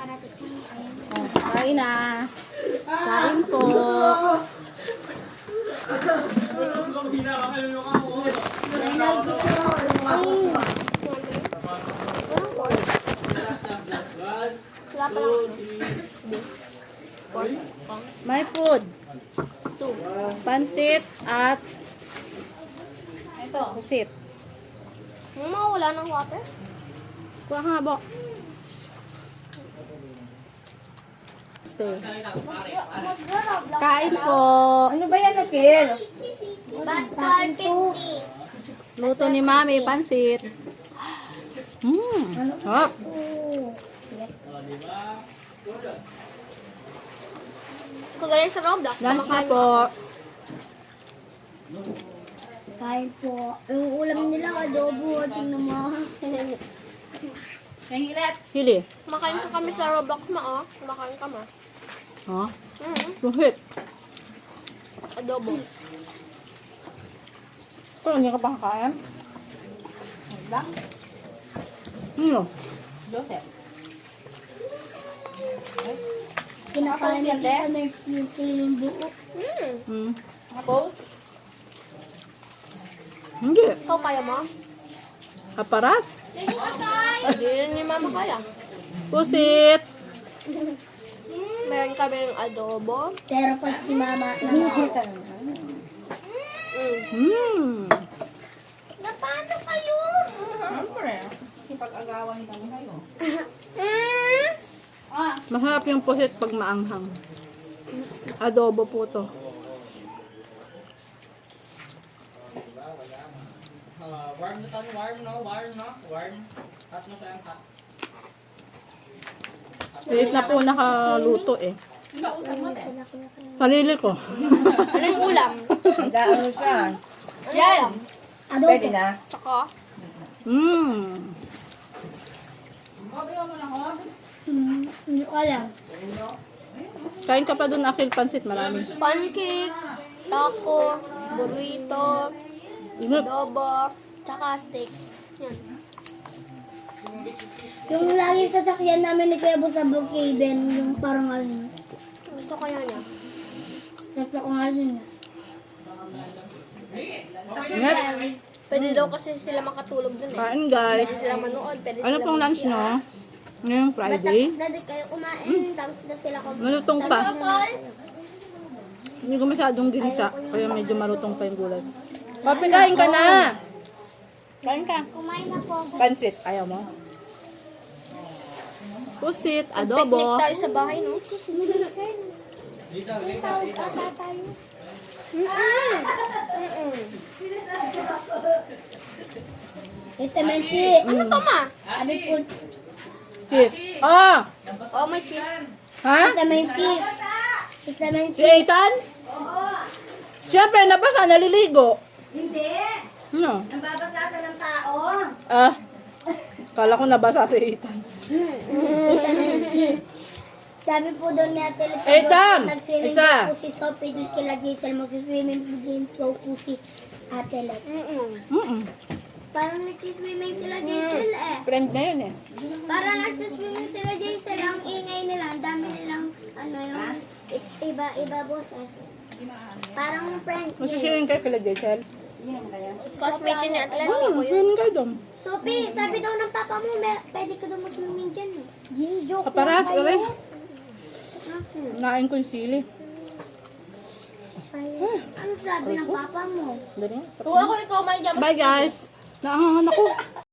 Oh, kain na. Kain po. My food. Pansit at pusit. Mawala ng water? Kuha nga, Bok. Stay. Kain po. Ano ba yan, Akil? Bad 50. Luto ni Mami, pansit. Hop. Kung ganyan sa Roblox, Lunch na po. Kain po. Yung ulam nila, adobo. Tingnan mo. Nangilat. Hili. Makain ka kami sa Roblox ma, oh. Makain ka ma. Ha? Buhit. Adobo. Kung hindi ka pang kain? Ano? Joseph. Kinakain yan, kita may siling buo. Tapos? Hindi. Ikaw kaya mo? Kaparas? Hindi rin ni mama kaya. Pusit. Meron kami yung adobo. Pero pag si mama nakakita Na paano kayo? Siyempre. Sipag-agawan kami kayo. Masarap yung pusit pag maanghang. Adobo po to. Warm na tayo, warm. Hot na tayo, hot. Pilit na po nakaluto eh. Diba, usap mo din? Sarili ko. Ano yung ulam? Nag-ano siya. Ano yan! Pwede na. Tsaka? Hindi ko alam. Kain ka pa dun, Akil, pansit, marami. Pancake, taco, burrito, Ingat. adobo, tsaka steak. Yan. Yung laging sasakyan namin ni Kuya Bus sa Brookhaven, yung parang ano. Gusto kaya niya. Nasa ko nga yun. Ingat. Pwede daw kasi sila makatulog dun eh. Kain, guys. Pwede sila manood, pwede Ano sila pong lunch, mag-CR. no? Ngayong Friday. Dati kayo kumain, tapos na sila kumain. Malutong pa. Hindi ko masyadong ginisa. Kaya medyo marutong pa yung gulay. Papi, kain ka na! Kain ka. Kumain na po. Pansit. Ayaw mo? Pusit, Picnic adobo. tayo sa bahay, no? Vitamin C. Ano to, ma? Ano po? Cheese. Ah! Oh, may cheese. Ha? Vitamin C. Vitamin C. Si Ethan? Siyempre, nabasa, naliligo. Hindi. Ano? Nababasa ka ng tao. Ah. Kala ko nabasa si Ethan. Vitamin C. Sabi po doon ni Ate Lisa, Ethan! nag-swimming Isa! po si Sophie doon kila Jason, mag-swimming din po si Ate Lisa. Parang nag-swimming sila Jason eh. Friend na yun eh. Parang nag-swimming sila Jason, ang ingay nila, ang dami nilang ano yung iba boses. Parang friend niya. Masisirin kayo kila Jessel. Cosmate ni Atlantic ko yun. Swimming kayo doon. Sophie, sabi daw ng papa mo, pwede ka daw mag-swimming dyan eh. Joke Kaparas, lang aray. kayo. Nain ko yung sili. Ano sabi ng papa mo? Dali. Kung ako ikaw, may Bye guys! Naangangan ako.